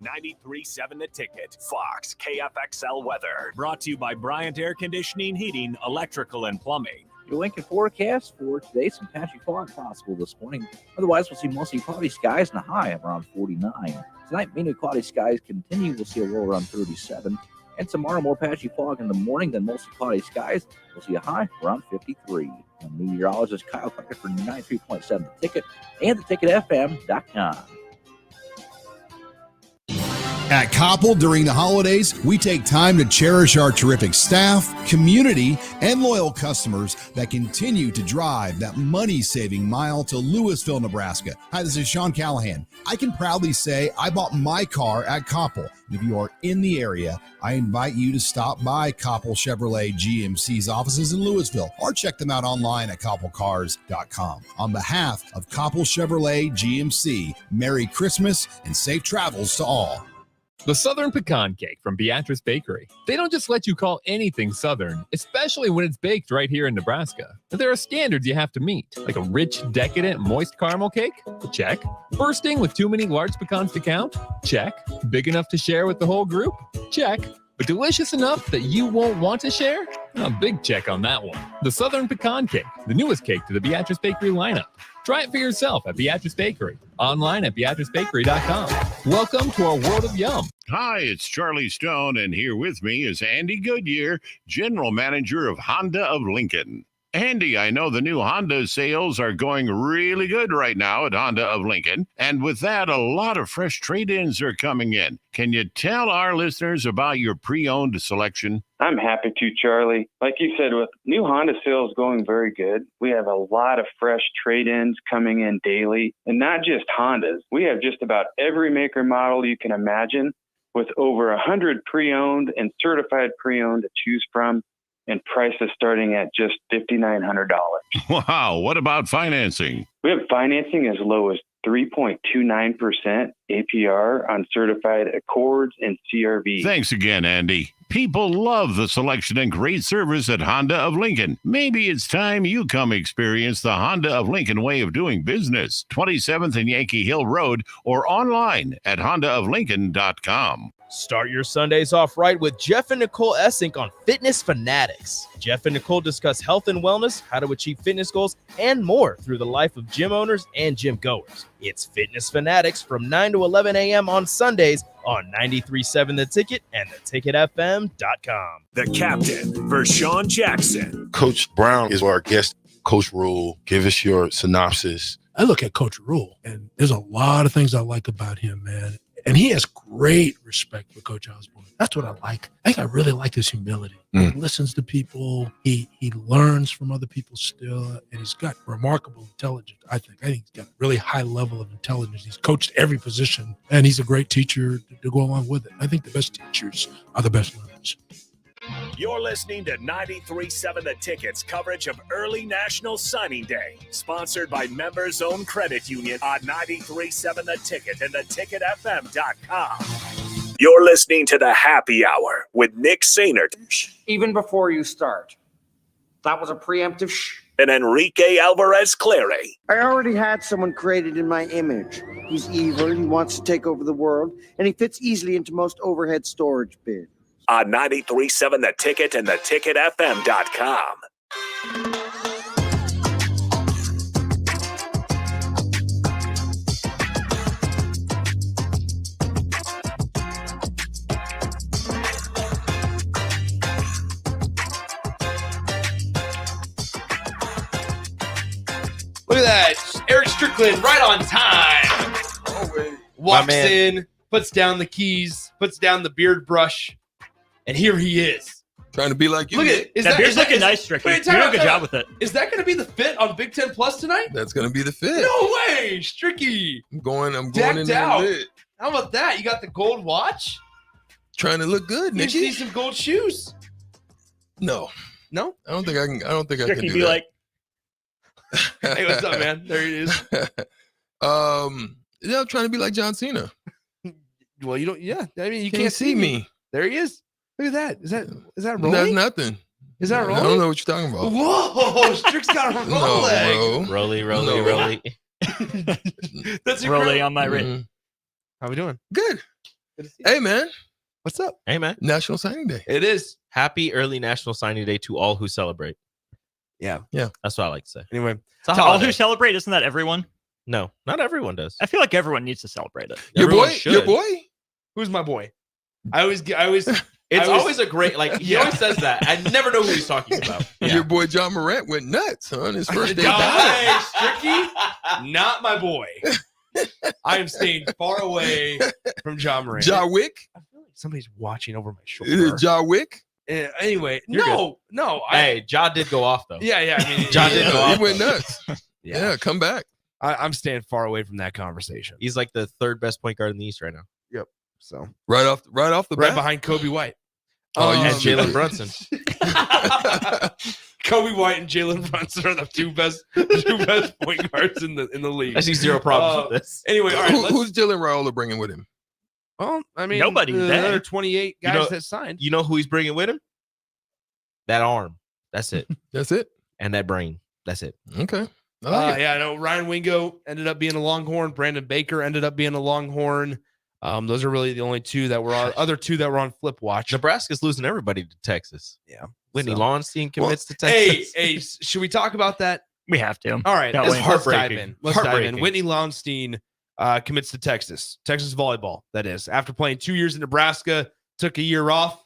93.7 The Ticket, Fox, KFXL weather. Brought to you by Bryant Air Conditioning, Heating, Electrical, and Plumbing. Your Lincoln forecast for today, some patchy fog possible this morning. Otherwise, we'll see mostly cloudy skies and a high of around 49. Tonight, mainly cloudy skies continue. We'll see a low around 37. And tomorrow, more patchy fog in the morning than mostly cloudy skies. We'll see a high around 53. I'm meteorologist Kyle Tucker for 93.7 The Ticket and theticketfm.com. At Koppel, during the holidays, we take time to cherish our terrific staff, community, and loyal customers that continue to drive that money-saving mile to Louisville, Nebraska. Hi, this is Sean Callahan. I can proudly say I bought my car at Koppel. And if you are in the area, I invite you to stop by Koppel Chevrolet GMC's offices in Louisville or check them out online at koppelcars.com. On behalf of Koppel Chevrolet GMC, Merry Christmas and safe travels to all. The Southern Pecan Cake from Beatrice Bakery. They don't just let you call anything Southern, especially when it's baked right here in Nebraska. There are standards you have to meet, like a rich, decadent, moist caramel cake? Check. Bursting with too many large pecans to count? Check. Big enough to share with the whole group? Check. But delicious enough that you won't want to share? A big check on that one. The Southern Pecan Cake, the newest cake to the Beatrice Bakery lineup. Try it for yourself at Beatrice Bakery. Online at BeatriceBakery.com. Welcome to our world of yum. Hi, it's Charlie Stone, and here with me is Andy Goodyear, General Manager of Honda of Lincoln. Andy, I know the new Honda sales are going really good right now at Honda of Lincoln, and with that, a lot of fresh trade-ins are coming in. Can you tell our listeners about your pre-owned selection? I'm happy to, Charlie. Like you said, with new Honda sales going very good, we have a lot of fresh trade-ins coming in daily, and not just Hondas. We have just about every maker model you can imagine, with over 100 pre-owned and certified pre-owned to choose from, and prices starting at just $5,900. Wow, what about financing? We have financing as low as 3.29% APR on certified Accords and CRV. Thanks again, Andy. People love the selection and great service at Honda of Lincoln. Maybe it's time you come experience the Honda of Lincoln way of doing business. 27th and Yankee Hill Road or online at hondaoflincoln.com. Start your Sundays off right with Jeff and Nicole Essink on Fitness Fanatics. Jeff and Nicole discuss health and wellness, how to achieve fitness goals, and more through the life of gym owners and gym goers. It's Fitness Fanatics from 9 to 11 a.m. on Sundays on 93.7 The Ticket and theticketfm.com. The captain, Vershawn Jackson. Coach Brown is our guest. Coach Rule, give us your synopsis. I look at Coach Rule, and there's a lot of things I like about him, man. And he has great respect for Coach Osborne. That's what I like. I think I really like his humility. He listens to people. He learns from other people still. And he's got remarkable intelligence, I think. I think he's got a really high level of intelligence. He's coached every position. And he's a great teacher to go along with it. I think the best teachers are the best learners. You're listening to 93.7 The Ticket's coverage of early National Signing Day, sponsored by Members Own Credit Union on 93.7 The Ticket and theticketfm.com. You're listening to the Happy Hour with Nick Sainert. Even before you start, that was a preemptive shh. And Enrique Alvarez Clary. I already had someone created in my image. He's evil, he wants to take over the world, and he fits easily into most overhead storage bins. On 93.7 The Ticket and theticketfm.com. Look at that. Eric Strickland right on time. Walks in, puts down the keys, puts down the beard brush, and here he is. Trying to be like you. Look at it. That beard's looking nice, Strickland. You're doing a good job with it. Is that going to be the fit on Big Ten Plus tonight? That's going to be the fit. No way, Stricky. I'm going in Decked there out. lit. How about that? You got the gold watch? Trying to look good, You Nicky. just need some gold shoes. No. No? I don't think I can do Stricky be that. like, Hey, what's up, man? There he is. Yeah, I'm trying to be like John Cena. Well, you don't. Yeah, I mean, you Can't see me. There he is. Look at that. Is that rolling? That's nothing. Is that rolling? I don't know what you're talking about. Whoa, Strick's got a roll leg. Rolly. That's Rolly incredible. on my wrist. Mhm. How we doing? Good. Good to see you. Hey, man. What's up? Hey, man. National Signing Day. It is. Happy early National Signing Day to all who celebrate. Yeah. That's what I like to say. Anyway, It's a To all holiday. who celebrate, isn't that everyone? No, not everyone does. I feel like everyone needs to celebrate it. Your Everyone boy? should. Your boy? who's my boy? I always. It's always a great, like, he always says that. I never know who he's talking about. Your boy John Morant went nuts on his first day back. Hey, Stricky, not my boy. I am staying far away from John Moran. Ja Wick? I feel like somebody's watching over my Is shoulder. it Ja Wick? Anyway, You're no. Hey, Ja did go off, though. Yeah. I mean, Ja did go off. He went though. nuts. Yeah, come back. I'm staying far away from that conversation. He's like the third best point guard in the East right now. Yep. So Right off the right bat. behind Kobe White. Oh, you And Jalen Brunson. Kobe White and Jalen Brunson are the two best point guards in the league. I see zero problems with this. Anyway, all right. Who's Dylan Raiola bringing with him? Well, I mean, Nobody the there. other 28 guys You know- that signed. You know who he's bringing with him? That arm. That's it. That's it. And that brain. That's it. Okay. I like it. Yeah, I know. Ryan Wingo ended up being a Longhorn. Brandon Baker ended up being a Longhorn. Those are really the only two that were on, other two that were on flip watch. Nebraska's losing everybody to Texas. Yeah. Whitney So- Lowenstein commits to Hey, Texas. should we talk about that? We have to. All right, That let's way. dive Heartbreaking. in. Let's dive in. Heartbreaking. Whitney Lowenstein commits to Texas volleyball. That is after playing 2 years in Nebraska, took a year off,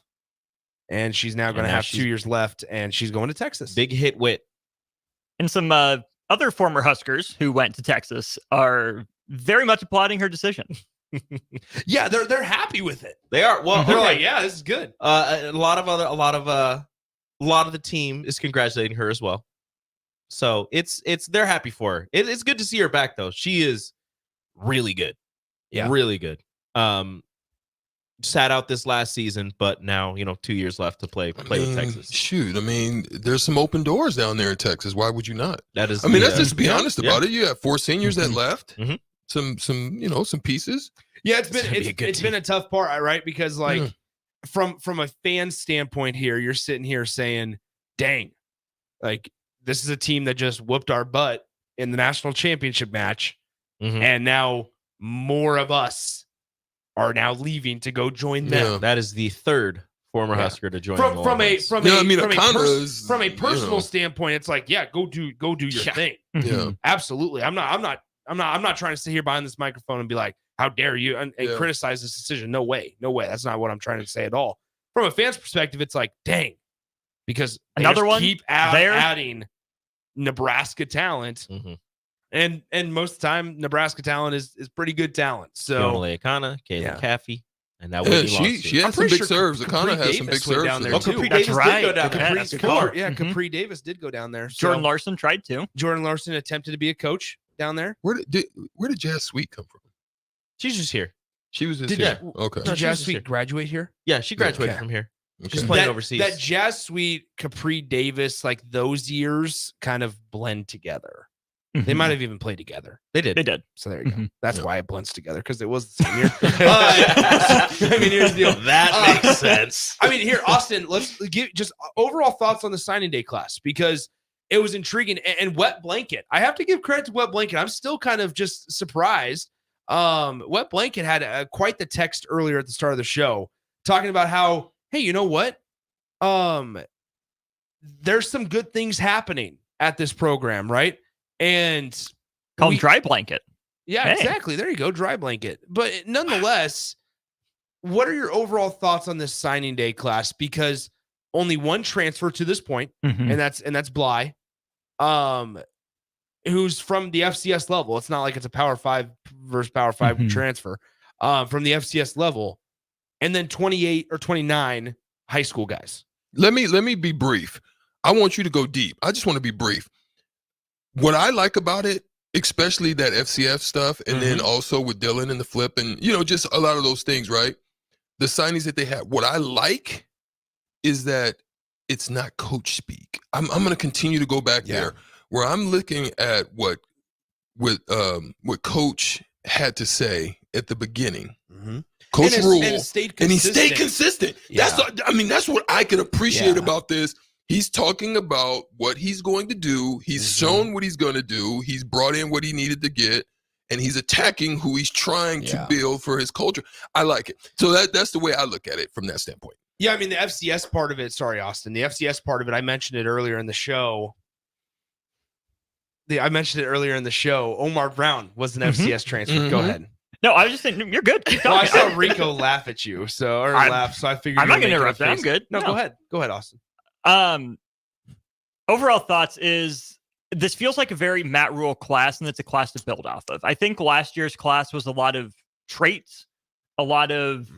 and she's now going to now have she's- 2 years left, and she's going to Texas. Big hit Whit. And some other former Huskers who went to Texas are very much applauding her decision. Yeah, they're happy with it. They are. Well, They're okay. like, yeah, this is good. A lot of the team is congratulating her as well. So they're happy for her. It's good to see her back though. She is really good. Yeah. Really good. Sat out this last season, but now 2 years left to play with Texas. Shoot, I mean, there's some open doors down there in Texas. Why would you not? That is. I mean, let's yeah. just be Yeah. honest Yeah. about it. You have 4 seniors that left. Mhm. Some pieces. Yeah, it's gonna be a good it's been a tough part, right? Because like from a fan standpoint here, you're sitting here saying, "Dang, like this is a team that just whooped our butt in the national championship match, Mhm. and now more of us are now leaving to go join them." Yeah. That is the third former Yeah. Husker to join. From the a Longhorns. from Yeah, a I mean, from a Akana is, from a you personal know. standpoint, it's like, yeah, go do your Yeah. thing. Yeah. Absolutely. I'm not trying to sit here behind this microphone and be like, how dare you and Yeah. criticize this decision. No way. That's not what I'm trying to say at all. From a fan's perspective, it's like, dang, because they Another just one keep there. adding Nebraska talent. Mhm. And most of the time, Nebraska talent is pretty good talent. So Fiona Akana, Kayla Yeah. Caffey, and now Yeah, Whitney she Lowenstein. had I'm some pretty big sure serves. Capri Akana has some big Davis went serves. down there Oh, too. Capri That's Davis right. did go down Yeah, there. that's Capri, cool. Yeah, Mhm. Capri Davis did go down there. So Jordan Larson tried to. Jordan Larson attempted to be a coach down there. Where did Jazz Sweet come from? She's just here. She was just Did here. that- Okay. No, Did she Jazz was Sweet here. graduate here? Yeah, she graduated Okay. from here. Okay. She's playing that, overseas. That Jazz Sweet, Capri Davis, like those years kind of blend together. They might have even played together. They did. They did. So there you go. Mhm. That's Yeah. why it blends together, because it was the same year. I mean, here's the deal. That makes sense. I mean, here, Austin, let's give just overall thoughts on the signing day class, because it was intriguing. And Wet Blanket, I have to give credit to Wet Blanket. I'm still kind of just surprised. Wet Blanket had quite the text earlier at the start of the show talking about how, hey, you know what? There's some good things happening at this program, right? And Called we- Dry Blanket. yeah, Hey. exactly. There you go, Dry Blanket. But nonetheless, what are your overall thoughts on this signing day class? Because only one transfer to this point, Mhm. and that's Bly, who's from the FCS level. It's not like it's a Power 5 versus Power 5 Mhm. transfer, from the FCS level, and then 28 or 29 high school guys. Let me be brief. I want you to go deep. I just want to be brief. What I like about it, especially that FCF stuff, and then also with Dylan and the flip, and just a lot of those things, right? The signings that they have. What I like is that it's not coach speak. I'm going to continue to go back there. where I'm looking at what Coach had to say at the beginning. Coach Rule, and he stayed consistent. Yeah. That's what I can appreciate about this. He's talking about what he's going to do. He's shown what he's going to do. He's brought in what he needed to get, and he's attacking who he's trying to build for his culture. I like it. So that's the way I look at it from that standpoint. Yeah, I mean, the FCS part of it, sorry, Austin, the FCS part of it, I mentioned it earlier in the show. Omar Brown was an FCS transfer. Go ahead. No, I was just saying, you're good. Keep talking. Well, I saw Rico laugh at you, so I figured I'm not going to interrupt that. I'm good. No, go ahead. Go ahead, Austin. Overall thoughts is this feels like a very Matt Rule class, and it's a class to build off of. I think last year's class was a lot of traits, a lot of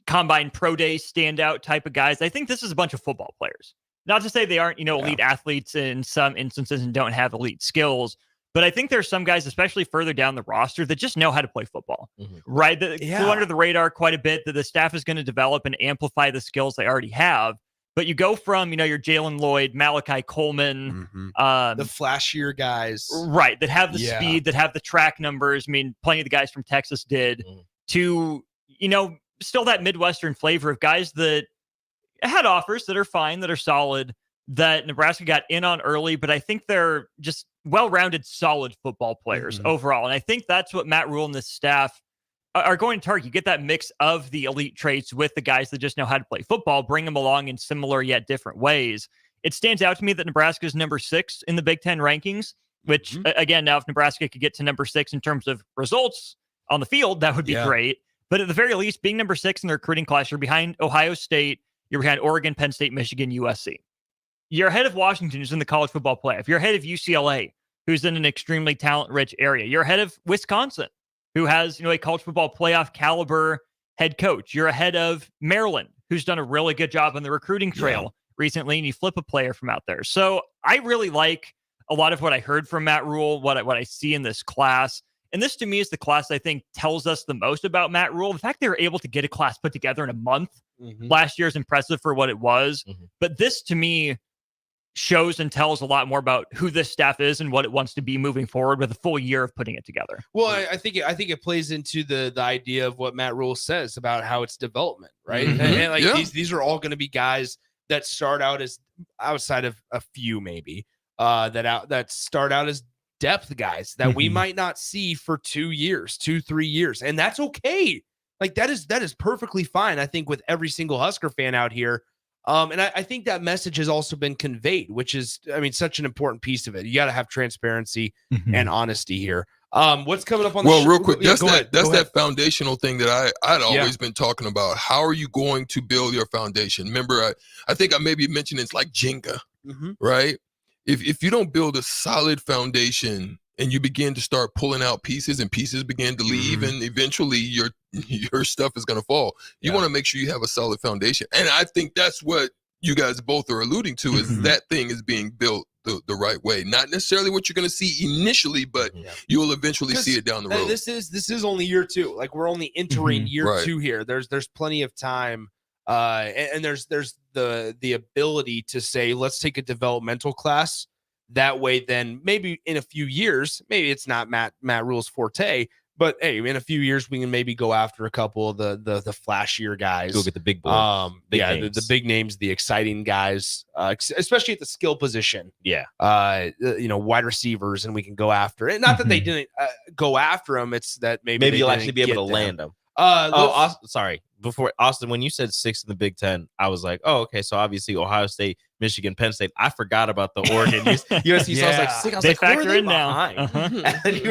combine pro day standout type of guys. I think this is a bunch of football players. Not to say they aren't, elite athletes in some instances and don't have elite skills, but I think there's some guys, especially further down the roster, that just know how to play football, right? That flew under the radar quite a bit, that the staff is going to develop and amplify the skills they already have. But you go from, your Jalen Lloyd, Malachi Coleman, the flashier guys, right, that have the speed, that have the track numbers. I mean, plenty of the guys from Texas did, to, still that Midwestern flavor of guys that had offers that are fine, that are solid, that Nebraska got in on early, but I think they're just well-rounded, solid football players overall. And I think that's what Matt Rule and this staff are going to target. You get that mix of the elite traits with the guys that just know how to play football, bring them along in similar yet different ways. It stands out to me that Nebraska is number 6 in the Big Ten rankings, which again, now if Nebraska could get to number 6 in terms of results on the field, that would be great. But at the very least, being number 6 in the recruiting class, you're behind Ohio State, you're behind Oregon, Penn State, Michigan, USC. You're ahead of Washington, who's in the college football playoff. You're ahead of UCLA, who's in an extremely talent-rich area. You're ahead of Wisconsin, who has, a college football playoff caliber head coach. You're ahead of Maryland, who's done a really good job on the recruiting trail recently, and you flip a player from out there. So I really like a lot of what I heard from Matt Rule, what I see in this class. And this, to me, is the class I think tells us the most about Matt Rule. The fact they were able to get a class put together in a month last year is impressive for what it was. But this, to me, shows and tells a lot more about who this staff is and what it wants to be moving forward with a full year of putting it together. Well, I think it plays into the idea of what Matt Rule says about how it's development, right? And these are all going to be guys that start out as, outside of a few maybe, that start out as depth guys that we might not see for 2 years, 2-3 years, and that's okay. Like that is perfectly fine. I think with every single Husker fan out here. And I think that message has also been conveyed, which is, such an important piece of it. You got to have transparency and honesty here. What's coming up on the show? Real quick, that's that foundational thing that I'd always been talking about. How are you going to build your foundation? Remember, I think I maybe mentioned it's like Jenga, right? If you don't build a solid foundation and you begin to start pulling out pieces and pieces begin to leave, and eventually your stuff is going to fall. You want to make sure you have a solid foundation. And I think that's what you guys both are alluding to, is that thing is being built the right way. Not necessarily what you're going to see initially, but you'll eventually see it down the road. This is only year 2. Like we're only entering year 2 here. There's plenty of time. And there's the ability to say, let's take a developmental class. That way, then maybe in a few years, maybe it's not Matt Rule's forte, but hey, in a few years we can maybe go after a couple of the flashier guys. Go get the big boys. The big names, the exciting guys, especially at the skill position. Wide receivers, and we can go after it. Not that they didn't go after them; it's that maybe you'll actually be able to land them. Sorry. Before Austin, when you said 6 in the Big Ten, I was like, oh, okay. So obviously Ohio State, Michigan, Penn State. I forgot about the Oregon USC. So I was like, 6. I was they like, factor who are they in now. And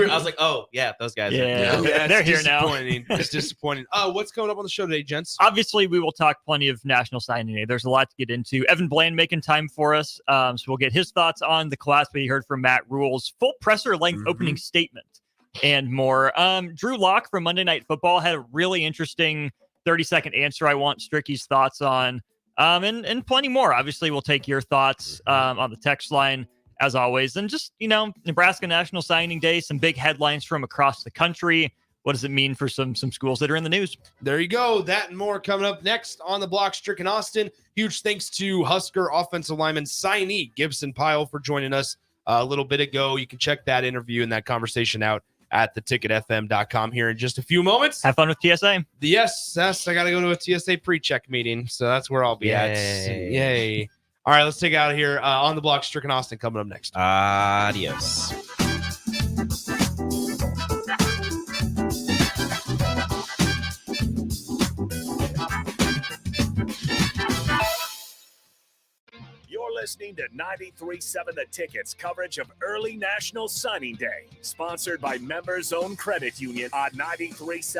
I was like, oh yeah, those guys. They're here now. It's disappointing. What's coming up on the show today, gents? Obviously, we will talk plenty of National Signing Day. There's a lot to get into. Evan Bland making time for us, so we'll get his thoughts on the class. We heard from Matt Rule's full presser length opening statement and more. Drew Locke from Monday Night Football had a really interesting 30-second answer I want Stricky's thoughts on, and plenty more. Obviously, we'll take your thoughts on the text line, as always. And just, Nebraska National Signing Day, some big headlines from across the country. what does it mean for some schools that are in the news? There you go. That and more coming up next on the block. Strick and Austin. Huge thanks to Husker offensive lineman signee Gibson Pile for joining us a little bit ago. You can check that interview and that conversation out at theticketfm.com here in just a few moments. Have fun with TSA. Yes, I got to go to a TSA pre-check meeting, so that's where I'll be at. Yay. All right, let's take it out of here. On the block, Strick and Austin coming up next. Adios. You're listening to 93.7 The Ticket's coverage of early National Signing Day, sponsored by Members Own Credit Union on 93.7.